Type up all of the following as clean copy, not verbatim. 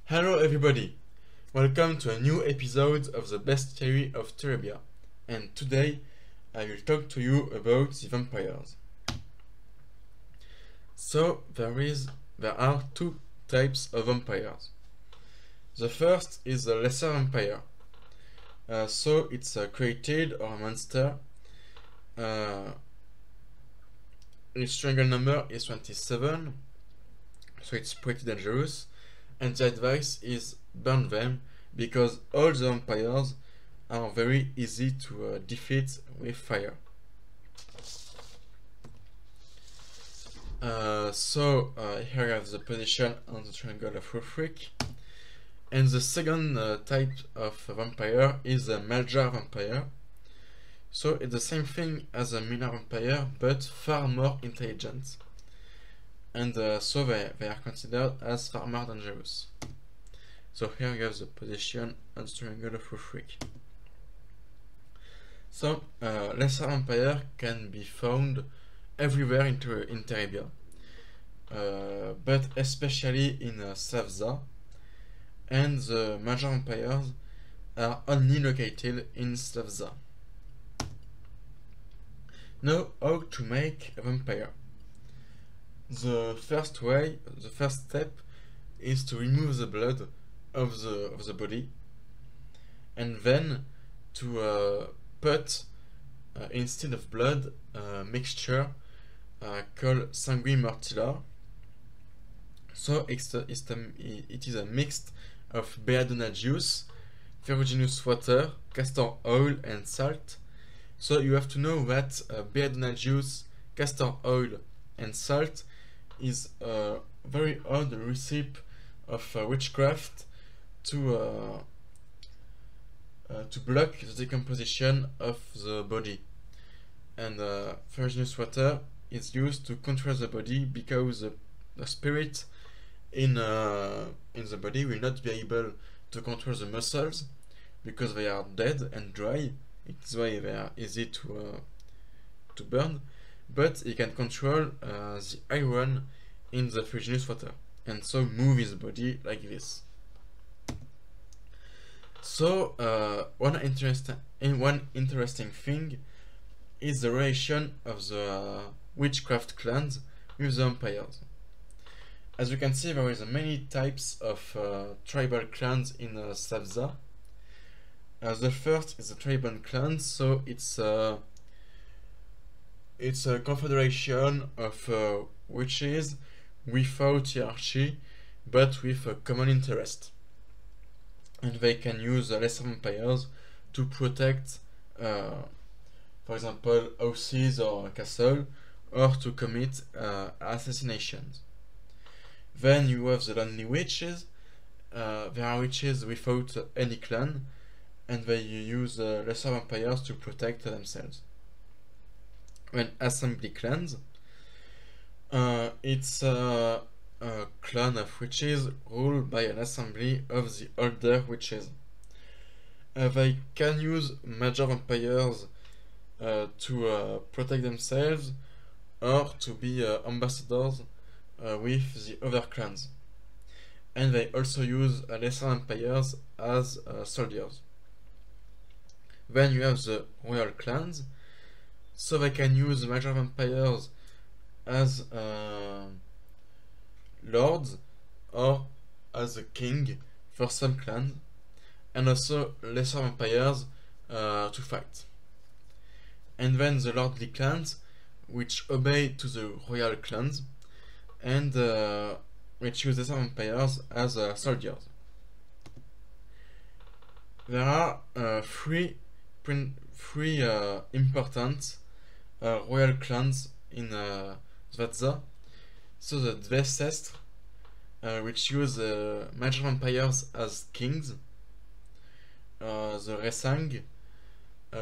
Hello everybody, welcome to a new episode of the Bestiary of Terebia, and today I will talk to you about the vampires. So there are two types of vampires. The first is the lesser vampire. So it's created or a monster. Its triangle number is 27, so it's pretty dangerous. And the advice is burn them, because all the vampires are very easy to defeat with fire. Here I have the position on the triangle of Wolfric. And the second type of vampire is a major vampire. So it's the same thing as a minor vampire, but far more intelligent. And so they are considered as far more dangerous. So here you have the position on the triangle of Wolfric. So lesser vampire can be found everywhere in Terebia, but especially in Savza, and the major vampires are only located in Savza. Now, how to make a vampire? The first step is to remove the blood of the body, and then to put instead of blood a mixture called sanguine mortillar. So it is a mix of belladonna juice, ferruginous water, castor oil, and salt. So you have to know that belladonna juice, castor oil, and salt is a very old recipe of witchcraft to block the decomposition of the body. And ferruginous water is used to control the body, because the spirit in the body will not be able to control the muscles, because they are dead and dry. It's why they are easy to burn. But he can control the iron in the ferruginous water, and so move his body like this. So one interesting thing is the relation of the witchcraft clans with the vampires. As you can see, there is many types of tribal clans in Savza. The first is the tribal clan, so it's a confederation of witches without hierarchy, but with a common interest. And they can use lesser vampires to protect, for example, houses or a castle, or to commit assassinations. Then you have the lonely witches. They are witches without any clan, and they use lesser vampires to protect themselves. When assembly clans, it's a clan of witches ruled by an assembly of the older witches. They can use major vampires to protect themselves, or to be ambassadors with the other clans. And they also use lesser vampires as soldiers. Then you have the royal clans. So they can use major vampires as lords or as a king for some clans, and also lesser vampires to fight. And then the lordly clans, which obey to the royal clans, and which use lesser vampires as soldiers. There are three important royal clans in Svadza. So the Dvesestre, which use major vampires as kings, the Resang,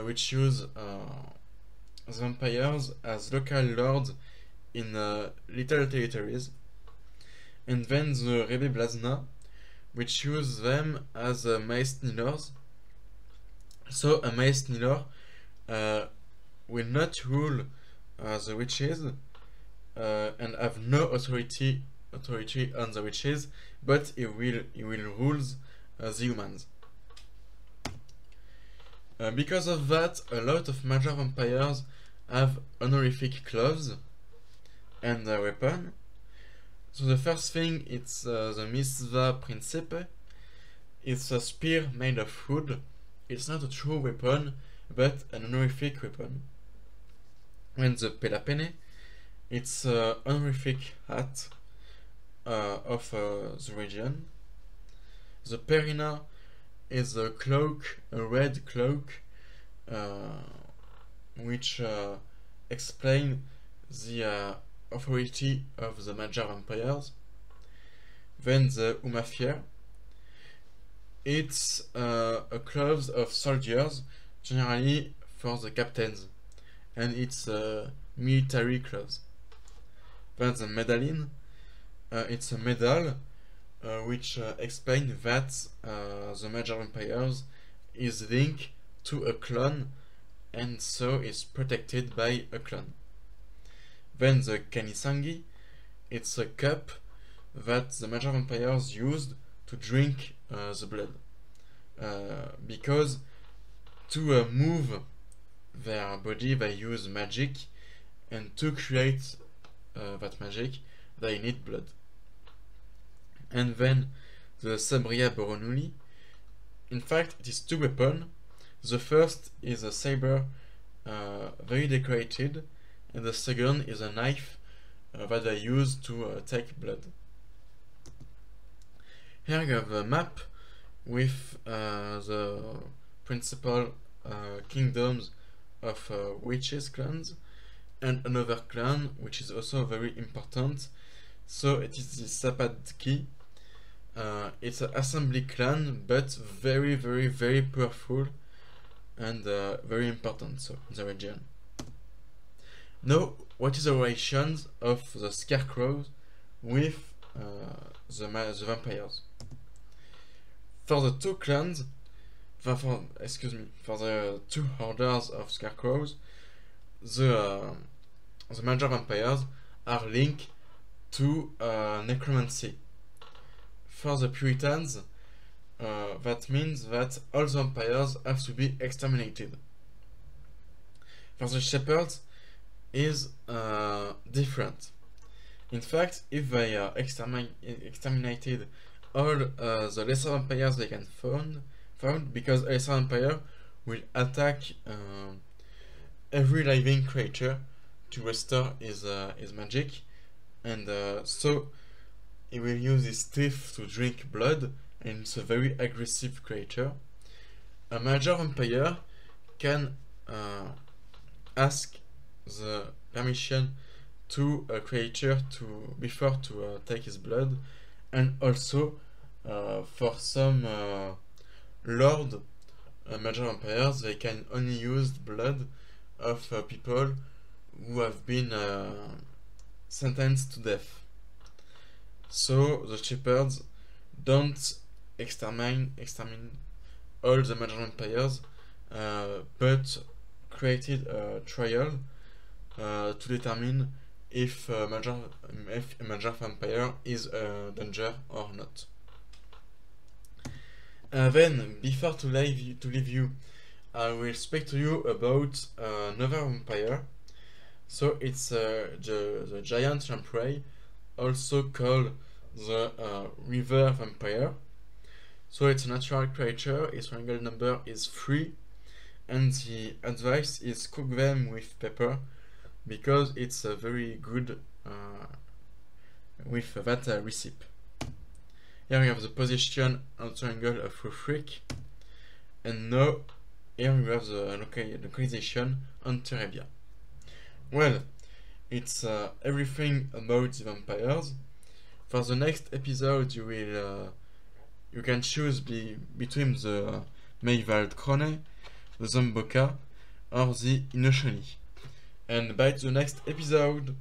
which use the vampires as local lords in little territories, and then the Rebe Blazna, which use them as Maes Nilors. So a Maes Nilor will not rule the witches and have no authority authority on the witches, but he will rule the humans. Because of that, a lot of major vampires have honorific clothes and weapon. So the first thing, it's the Mitzvah Principe. It's a spear made of wood. It's not a true weapon, but an honorific weapon. And the Pelapene, it's an honorific hat of the region. The Perina is a cloak, a red cloak, which explain the authority of the major vampires. Then the Umafier, it's a clothes of soldiers, generally for the captains, and it's military clothes. Then the Medallion, it's a medal which explains that the major vampires is linked to a clan, and so is protected by a clan. Then the Kanisangi, it's a cup that the major vampires used to drink the blood, because to move their body they use magic, and to create that magic they need blood. And then the Sabria Boronuli, in fact it is two weapons. The first is a saber, very decorated, and the second is a knife that they use to take blood. Here you have a map with the principal kingdoms of witches clans, and another clan which is also very important. So it is the Sapatki. It's an assembly clan, but very powerful and very important, so in the region. Now, what is the relations of the scarecrows with the vampires? For the two clans, for the two orders of scarecrows, the major vampires are linked to necromancy. For the Puritans, that means that all the vampires have to be exterminated. For the shepherds, is different. In fact, if they exterminated all the lesser vampires they can found, because a lesser vampire will attack every living creature to restore his magic, and so he will use his teeth to drink blood, and it's a very aggressive creature. A major vampire can ask the permission to a creature before to take his blood, and also for some lord major vampires, they can only use the blood of people who have been sentenced to death. So the shepherds don't exterminate all the major vampires, but created a trial to determine if a major vampire is a danger or not. Then, before to leave you, I will speak to you about another vampire. So it's the giant lamprey, also called the river vampire. So it's a natural creature. Its wrangle number is 3, and the advice is cook them with pepper, because it's very good with that recipe. Here we have the position and triangle of Rufric, and now here we have the localization on Terebia. Well, it's everything about the vampires. For the next episode, you can choose between the Meiwaldkrone, the Zomboka, or the Inoshoni. And by the next episode.